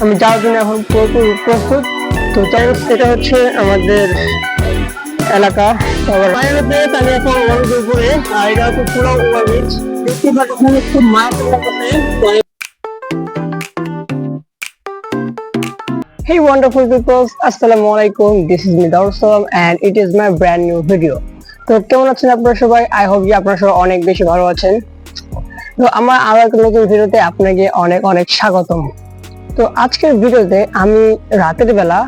আমি যাওয়ার জন্য এখন পুরোপুরি প্রস্তুত। তো যাই হোক, এটা হচ্ছে আমাদের এলাকা। বাইরেতে আমি এখন অনেক উপরে, আর এটা হচ্ছে পুরো ওভারব্রিজ। দেখতে পাচ্ছেন খুব মায়াতে লাগছে। Hey wonderful people, Assalamualaikum. This is me Darussalam and it is my brand new video. তো কেমন আছেন আপনারা সবাই? I hope যে আপনারা সবাই অনেক বেশি ভালো আছেন। তো আমার আরো একটা নতুন ভিডিওতে আপনাকে অনেক অনেক স্বাগতম। তো আজকের ভিডিওতে আমি রাতের বেলা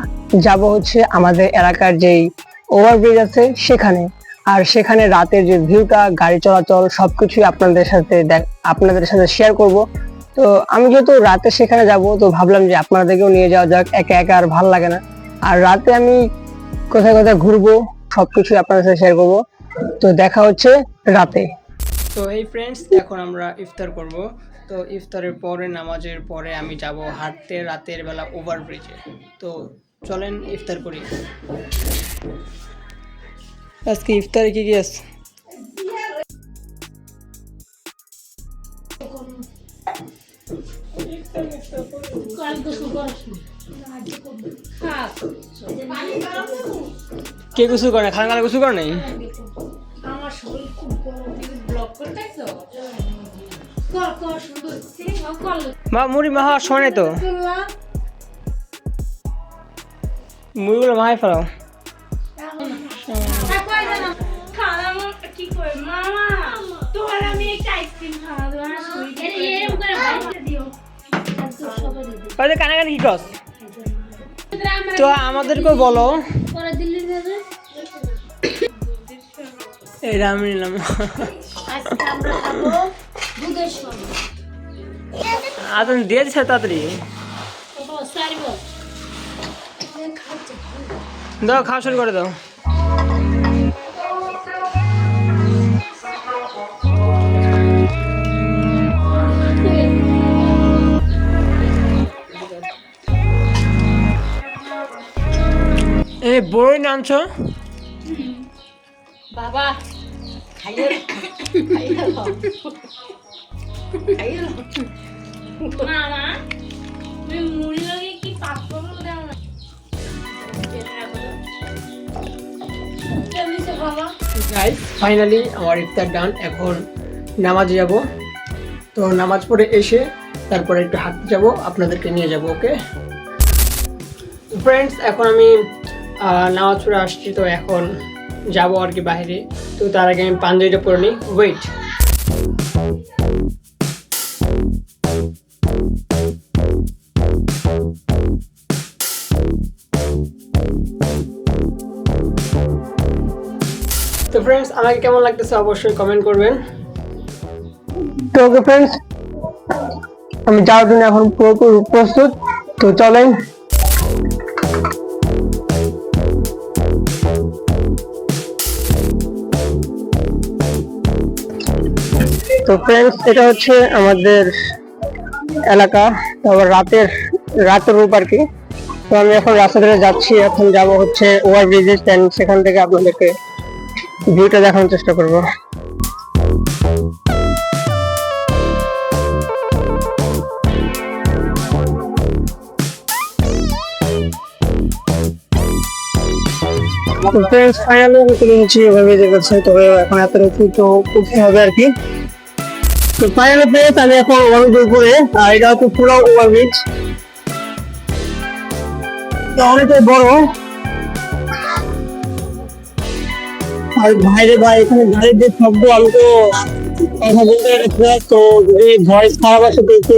যাব হচ্ছে আমাদের এলাকার যেই ওভারব্রিজ আছে সেখানে। আর সেখানে রাতের যে ভিউটা, গাড়ি চলাচল সবকিছুই আপনাদের সাথে শেয়ার করব। তো আমি যেহেতু রাতে সেখানে যাব, তো ভাবলাম যে আপনাদেরকেও নিয়ে যাওয়া যাক, একা একা আর ভালো লাগে না। আর রাতে আমি কোথায় কোথায় ঘুরবো সবকিছুই আপনাদের সাথে শেয়ার করব। তো দেখা হচ্ছে রাতে। তো এই ফ্রেন্ডস, এখন আমরা ইফতার করব। তো ইফতারের পরে, নামাজের পরে আমি যাব হাঁটতে রাতের বেলা ওভারব্রিজে। তো চলেন ইফতার করি। আজকে ইফতারে কি কি আছে? কে গোসল করে? খানগালা গোসল করে নাই? মা মুড়ি মাহা সময় নাই তো, মুড়িগুলো মাহাই ফেলাও। কানাকানি কি কস? তো আমাদেরকেও বলো। এটা আমি নিলাম। আদন দিয়ে দিচ্ছে তাড়াতাড়ি দাও, খাওয়া শুরু করে দাও। এই বড়ই নামছো বাবা, খাইয়ে মামা, তুমি মুড়ি লগে কি পাপড় দাও না? গাইস, ফাইনালি আমার ইফতার ডান। এখন নামাজে যাব। তো নামাজ পড়ে এসে তারপরে একটু হাঁটতে যাব, আপনাদেরকে নিয়ে যাব। ওকে ফ্রেন্ডস, এখন আমি নামাজ পড়ে আসছি। তো এখন যাব আর কি বাইরে। তো তার আগে আমি পাঞ্জাবিটা পরে নিই। ওয়েট। তো ফ্রেন্ডস, আমাকে কেমন লাগতেছে অবশ্যই কমেন্ট করবেন। তো ওকে ফ্রেন্ডস, আমি যাওয়ার জন্য এখন পুরোপুরি প্রস্তুত। তো চলেন। তো ফ্রেন্ডস, এটা হচ্ছে আমাদের এলাকা। তারপর রাতের রূপ আর কি। তো আমি এখন রাস্তা ধরে যাচ্ছি। এখন যাব হচ্ছে ওভারব্রিজে, সেখান থেকে আপনাদেরকে ভিউটা দেখানোর চেষ্টা করব। ফ্রেন্ডস, ফাইনালি আমি চলে এসেছি ওভারব্রিজের কাছে। তবে এখন এত রাত্রি তো উঠতে হবে আর কি। তো ফাইনালি ফ্রেন্ডস, আমি এখন ওভারব্রিজের উপরে, আর এটা হচ্ছে পুরো ওভারব্রিজ, অনেকটাই বড়। আর ভাইরে ভাই, এখানে গাড়ির যে শব্দ, আমি তো কথা বলতে পারছি। তো এই ভয়েস খারাপ আসে তো একটু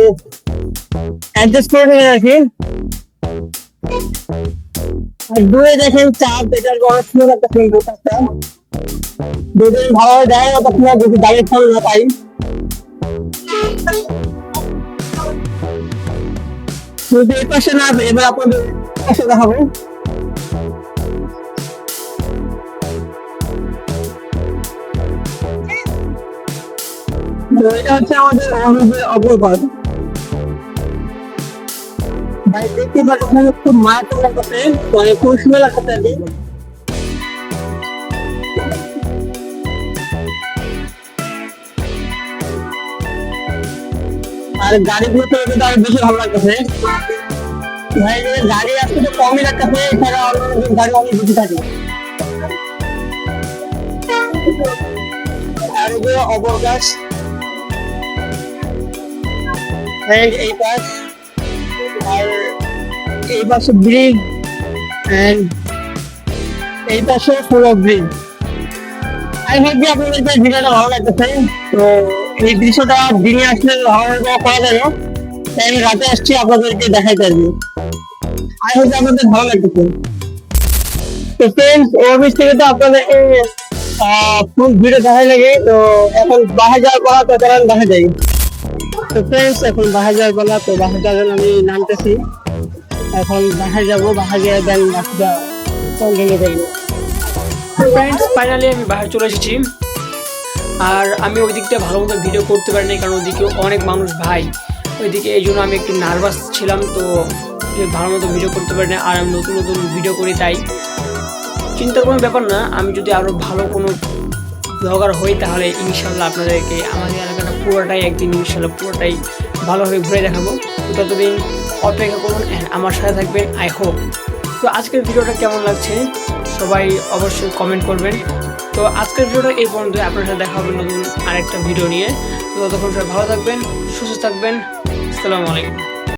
অ্যাডজাস্ট করে নেবেন আর কি। আর দূরে দেখেন চাপ, এটার অনেক সুন্দর একটা সুন্দর একটা যদি ভালোভাবে দেয় না, তখন যদি গাড়ির ফল না পাই। যদি এই পাশে না, এবার আপনাদের পাশে দেখাবো। এটা হচ্ছে আমাদের অগ্রপথ। ভাই দেখতে পাচ্ছেন খুব মায়াতে লাগছে, খুব সুন্দর লাগছে আর কি। আর গাড়িগুলো তো আরো বেশি ভালো লাগতেছে। ভাই গাড়ি আসতে তো কমই রাখতে এছাড়া অন্য গাড়ি অনেক বেশি থাকে। আর এই যে ওভারপাস, এই পাশ, আর এই পাশে ব্রিজ, এন্ড এই পাশে পুরো ব্রিজ। আই হোপ যে আপনাদেরকে ভিডিওটা ভালো লাগতেছে। তো এই দৃশ্যটা দিনে আসলে ভালো করা যায় না, তাই আমি রাতে আসছি আপনাদেরকে দেখাইতে আসবো। আই হোপ যে আপনাদের ভালো লাগতেছে। তো ফ্রেন্ডস, এই অফিস থেকে তো আপনাদের ফুল ভিডিও দেখাই লাগে। তো এখন বাসায় যাওয়ার পর তো চলেন বাসায় যাই। তো ফ্রেন্ডস, এখন বাসায় যাওয়ার পালা। তো বাসায় যাওয়ার জন্য আমি নামতেছি। এখন বাসায় যাবো, বাসায় গিয়ে দেন বাসটা কন্টিনিউ করবো। ফ্রেন্ডস, ফাইনালি আমি বাইরে চলে এসেছি। আর আমি ওই দিকটা ভালো মতো ভিডিও করতে পারিনি, কারণ ওইদিকে অনেক মানুষ ভাই ওইদিকে, এই জন্য আমি একটু নার্ভাস ছিলাম। তো ভালো মতো ভিডিও করতে পারিনি। আর আমি নতুন নতুন ভিডিও করি, তাই চিন্তার কোনো ব্যাপার না। আমি যদি আরও ভালো কোনো ব্লগার হই তাহলে ইনশাল্লাহ আপনাদেরকে আমাদের এলাকাটা পুরোটাই একদিন ইনশাল্লাহ পুরোটাই ভালোভাবে ঘুরে দেখাবো। তো ততদিন অপেক্ষা করুন অ্যান্ড আমার সাথে থাকবেন, আই হোপ। তো আজকের ভিডিওটা কেমন লাগছে সবাই অবশ্যই কমেন্ট করবেন। তো আজকের ভিডিওটা এই পর্যন্ত, আপনার সাথে দেখা হবে নতুন আরেকটা ভিডিও নিয়ে। তো ততক্ষণ সবাই ভালো থাকবেন, সুস্থ থাকবেন। আসসালামু আলাইকুম।